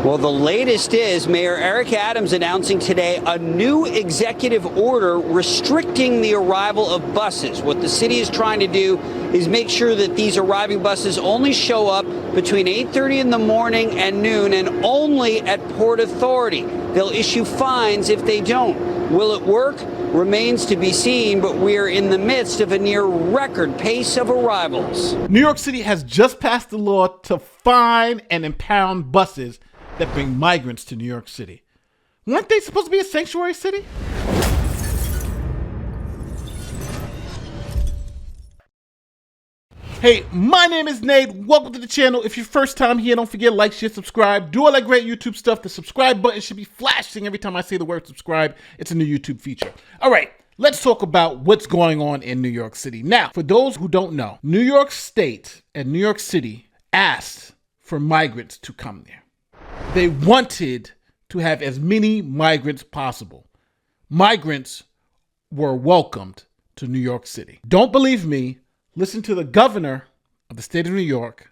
Well, the latest is Mayor Eric Adams announcing today a new executive order restricting the arrival of buses. What the city is trying to do is make sure that these arriving buses only show up between 8:30 in the morning and noon, and only at Port Authority. They'll issue fines if they don't. Will it work? Remains to be seen, but we're in the midst of a near record pace of arrivals. New York City has just passed a law to fine and impound buses that bring migrants to New York City. Weren't they supposed to be a sanctuary city? Hey, my name is Nate. Welcome to the channel. If you're first time here, don't forget to like, share, subscribe. Do all that great YouTube stuff. The subscribe button should be flashing every time I say the word subscribe. It's a new YouTube feature. All right, let's talk about what's going on in New York City. Now, for those who don't know, New York State and New York City asked for migrants to come there. They wanted to have as many migrants possible. Migrants were welcomed to New York City. Don't believe me? Listen to the governor of the state of New York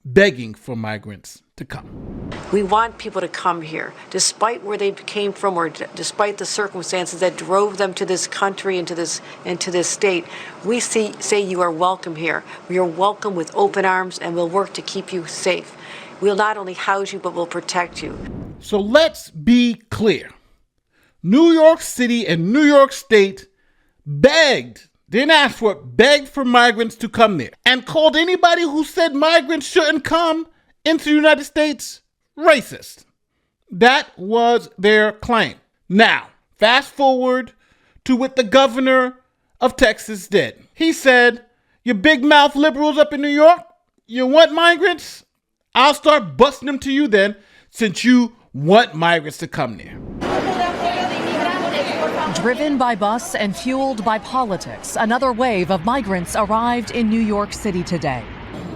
begging for migrants to come. We want people to come here, despite where they came from or despite the circumstances that drove them to this country and to this state. We say you are welcome here. We are welcome with open arms, and we'll work to keep you safe. We'll not only house you, but we'll protect you. So let's be clear. New York City and New York State begged, didn't ask for it, begged for migrants to come there, and called anybody who said migrants shouldn't come into the United States racist. That was their claim. Now, fast forward to what the governor of Texas did. He said, you big mouth liberals up in New York, you want migrants? I'll start busting them to you then, since you want migrants to come there. Driven by bus and fueled by politics, another wave of migrants arrived in New York City today.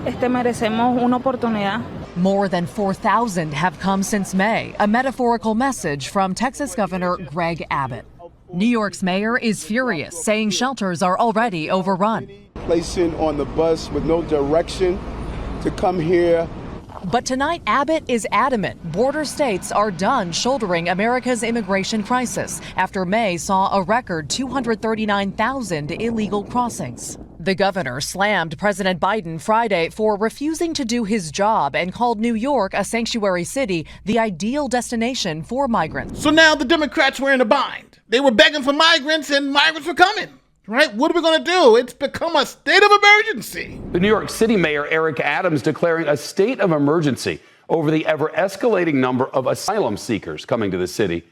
Merecemos una oportunidad. More than 4,000 have come since May, a metaphorical message from Texas Governor Greg Abbott. New York's mayor is furious, saying shelters are already overrun. Placing on the bus with no direction to come here. But tonight, Abbott is adamant border states are done shouldering America's immigration crisis after May saw a record 239,000 illegal crossings. The governor slammed President Biden Friday for refusing to do his job and called New York a sanctuary city, the ideal destination for migrants. So now the Democrats were in a bind. They were begging for migrants and migrants were coming. Right? What are we going to do? It's become a state of emergency. The New York City Mayor Eric Adams declaring a state of emergency over the ever-escalating number of asylum seekers coming to the city.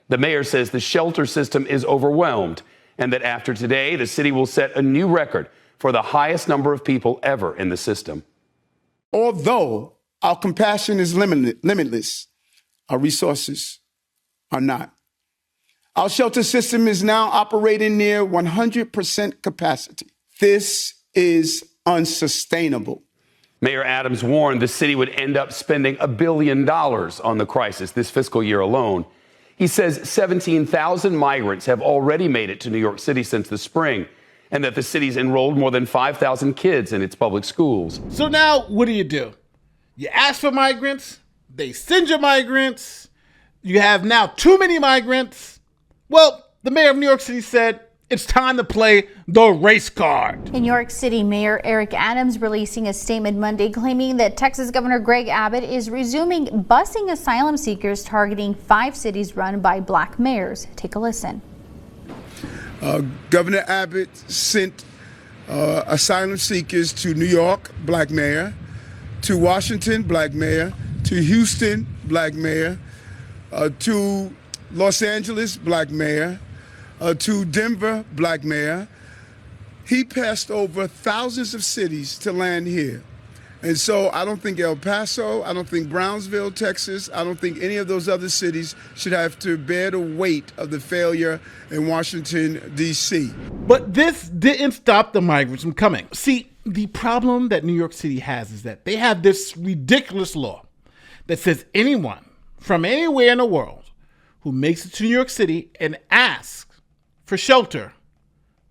The mayor says the shelter system is overwhelmed and that after today, the city will set a new record for the highest number of people ever in the system. Although our compassion is limitless, our resources are not. Our shelter system is now operating near 100% capacity. This is unsustainable. Mayor Adams warned the city would end up spending $1 billion on the crisis this fiscal year alone. He says 17,000 migrants have already made it to New York City since the spring, and that the city's enrolled more than 5,000 kids in its public schools. So now what do? You ask for migrants, they send you migrants, you have now too many migrants. Well, the mayor of New York City said it's time to play the race card. In New York City, Mayor Eric Adams releasing a statement Monday claiming that Texas Governor Greg Abbott is resuming busing asylum seekers targeting 5 cities run by black mayors. Take a listen. Governor Abbott sent asylum seekers to New York, black mayor, to Washington, black mayor, to Houston, black mayor, to Los Angeles, black mayor, to Denver, black mayor. He passed over thousands of cities to land here. And so I don't think El Paso, I don't think Brownsville, Texas, I don't think any of those other cities should have to bear the weight of the failure in Washington, D.C. But this didn't stop the migrants from coming. See, the problem that New York City has is that they have this ridiculous law that says anyone from anywhere in the world who makes it to New York City and asks for shelter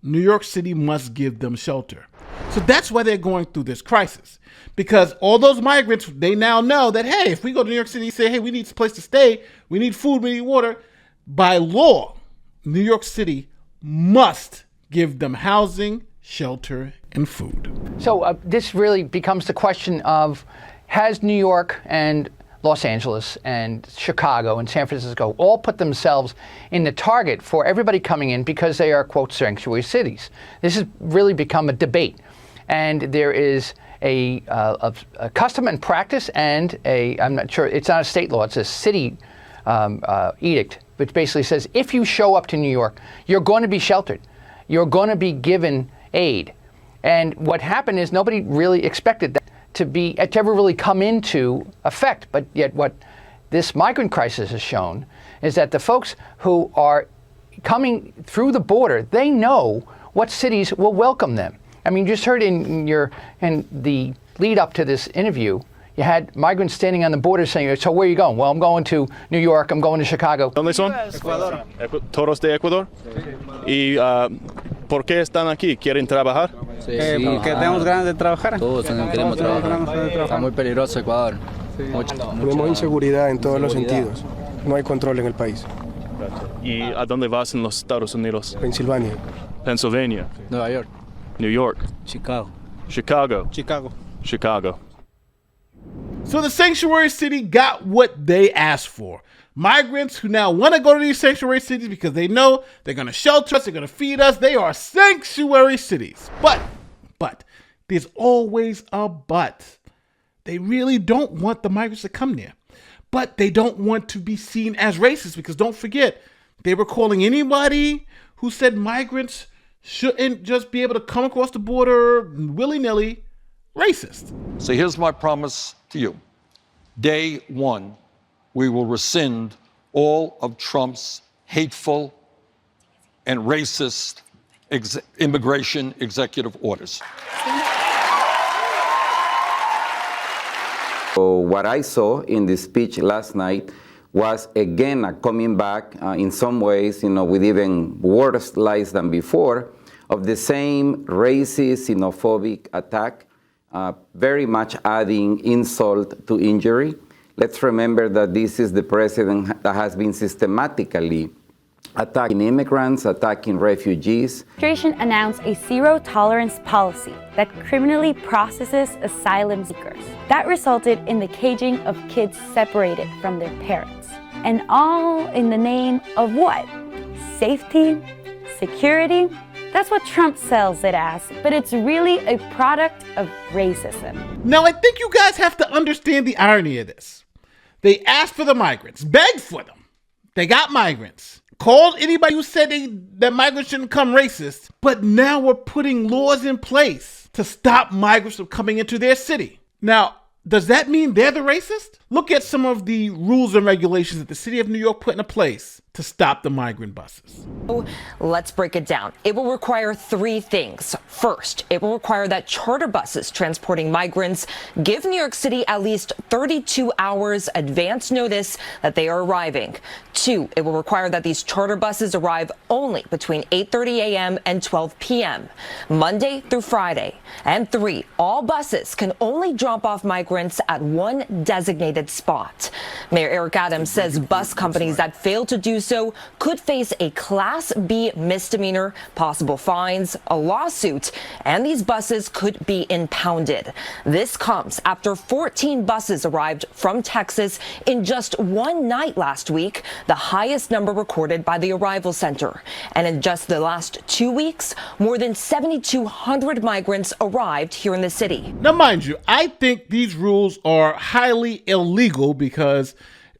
New York City must give them shelter. So that's why they're going through this crisis. Because all those migrants, they now know that, hey, if we go to New York City and say, hey, we need a place to stay, we need food, we need water, by law, New York City must give them housing, shelter, and food. So this really becomes the question of, has New York and Los Angeles and Chicago and San Francisco all put themselves in the target for everybody coming in because they are, quote, sanctuary cities? This has really become a debate. And there is a custom and practice and I'm not sure, it's not a state law, it's a city edict, which basically says if you show up to New York, you're going to be sheltered. You're going to be given aid. And what happened is nobody really expected that to ever really come into effect. But yet what this migrant crisis has shown is that the folks who are coming through the border, they know what cities will welcome them. I mean, you just heard in the lead up to this interview, you had migrants standing on the border saying, so where are you going? Well, I'm going to New York, I'm going to Chicago. ¿Dónde son? Ecuador. Todos de Ecuador. ¿Y por qué están aquí? ¿Quieren trabajar? Sí, porque tenemos ganas de trabajar. Todos queremos trabajar. Está muy peligroso Ecuador. Tenemos inseguridad en todos los sentidos. No hay control en el país. ¿Y a dónde vas en los Estados Unidos? Pensilvania. Pennsylvania. Nueva York. New York. Chicago. Chicago. Chicago. Chicago. So the sanctuary city got what they asked for. Migrants who now want to go to these sanctuary cities because they know they're going to shelter us, they're going to feed us. They are sanctuary cities. But, there's always a but. They really don't want the migrants to come there. But they don't want to be seen as racist because don't forget, they were calling anybody who said migrants shouldn't just be able to come across the border willy-nilly racist. So here's my promise to you. Day one, we will rescind all of Trump's hateful and racist immigration executive orders. So what I saw in the speech last night was again coming back in some ways, with even worse lies than before, of the same racist, xenophobic attack, very much adding insult to injury. Let's remember that this is the president that has been systematically attacking immigrants, attacking refugees. The administration announced a zero-tolerance policy that criminally processes asylum seekers. That resulted in the caging of kids separated from their parents. And all in the name of what? Safety? Security? That's what Trump sells it as, but it's really a product of racism. Now, I think you guys have to understand the irony of this. They asked for the migrants, begged for them. They got migrants. Called anybody who said that migrants shouldn't come racist, but now we're putting laws in place to stop migrants from coming into their city. Now, does that mean they're the racist? Look at some of the rules and regulations that the city of New York put into place to stop the migrant buses. Let's break it down. It will require three things. First, it will require that charter buses transporting migrants give New York City at least 32 hours advance notice that they are arriving. Two, it will require that these charter buses arrive only between 8:30 a.m. and 12 p.m., Monday through Friday. And three, all buses can only drop off migrants at one designated spot. Mayor Eric Adams says bus companies that fail to do so could face a Class B misdemeanor, possible fines, a lawsuit, and these buses could be impounded. This comes after 14 buses arrived from Texas in just one night last week, the highest number recorded by the arrival center. And in just the last 2 weeks, more than 7,200 migrants arrived here in the city. Now, mind you, I think these rules are highly illegal because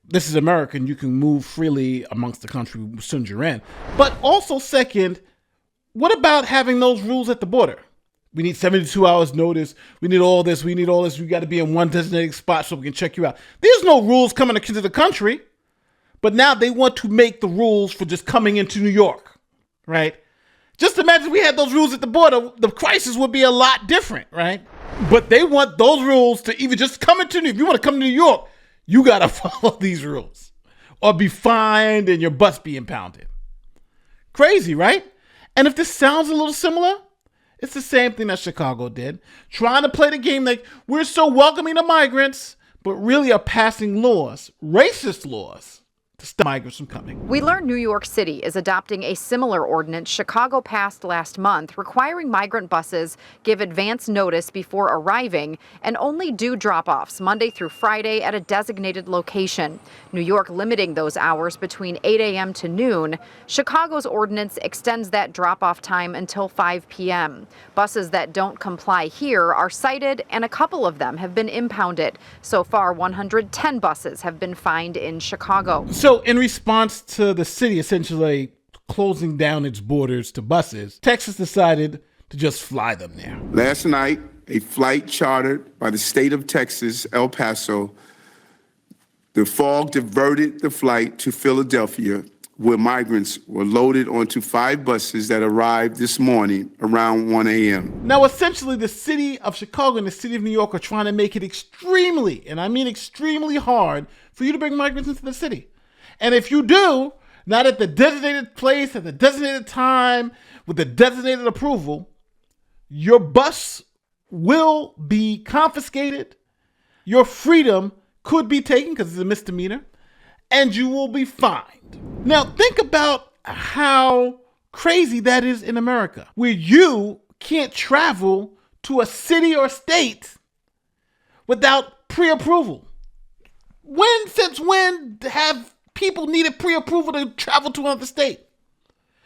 this is America and you can move freely amongst the country as soon as you're in. But also, second, what about having those rules at the border? We need 72 hours notice. We need all this. We need all this. We got to be in one designated spot so we can check you out. There's no rules coming into the country. But now they want to make the rules for just coming into New York, right? Just imagine we had those rules at the border. The crisis would be a lot different, right? But they want those rules to even just come into New York. If you want to come to New York, you got to follow these rules or be fined and your bus be impounded. Crazy, right? And if this sounds a little similar, it's the same thing that Chicago did, trying to play the game like we're so welcoming to migrants, but really are passing laws, racist laws, to stop migrants from coming. We learned New York City is adopting a similar ordinance Chicago passed last month, requiring migrant buses give advance notice before arriving and only do drop-offs Monday through Friday at a designated location. New York limiting those hours between 8 a.m. to noon. Chicago's ordinance extends that drop-off time until 5 p.m. Buses that don't comply here are cited, and a couple of them have been impounded. So far, 110 buses have been fined in Chicago. So in response to the city essentially closing down its borders to buses, Texas decided to just fly them there. Last night, a flight chartered by the state of Texas, El Paso, the fog diverted the flight to Philadelphia, where migrants were loaded onto 5 buses that arrived this morning around 1 a.m. Now, essentially, the city of Chicago and the city of New York are trying to make it extremely, and I mean extremely hard, for you to bring migrants into the city. And if you do, not at the designated place, at the designated time, with the designated approval, your bus will be confiscated, your freedom could be taken because it's a misdemeanor, and you will be fined. Now, think about how crazy that is in America, where you can't travel to a city or state without pre-approval. Since when have people needed pre-approval to travel to another state?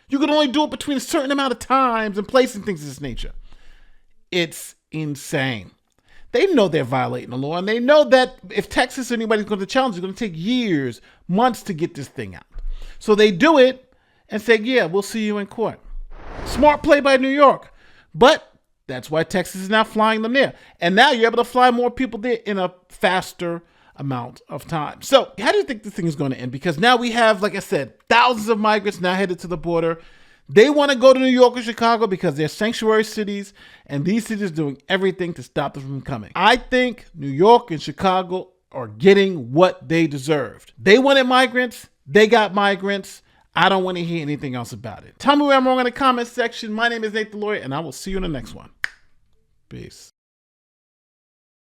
You can only do it between a certain amount of times and places and things of this nature. It's insane. They know they're violating the law, and they know that if Texas or anybody's going to challenge, it's going to take years, months to get this thing out. So they do it and say, yeah, we'll see you in court. Smart play by New York. But that's why Texas is now flying them there. And now you're able to fly more people there in a faster amount of time. So how do you think this thing is going to end? Because now we have, like I said, thousands of migrants now headed to the border. They want to go to New York or Chicago because they're sanctuary cities, and these cities are doing everything to stop them from coming. I think New York and Chicago are getting what they deserved. They wanted migrants. They got migrants. I don't want to hear anything else about it. Tell me where I'm wrong in the comment section. My name is Nate the Lawyer, and I will see you in the next one. Peace.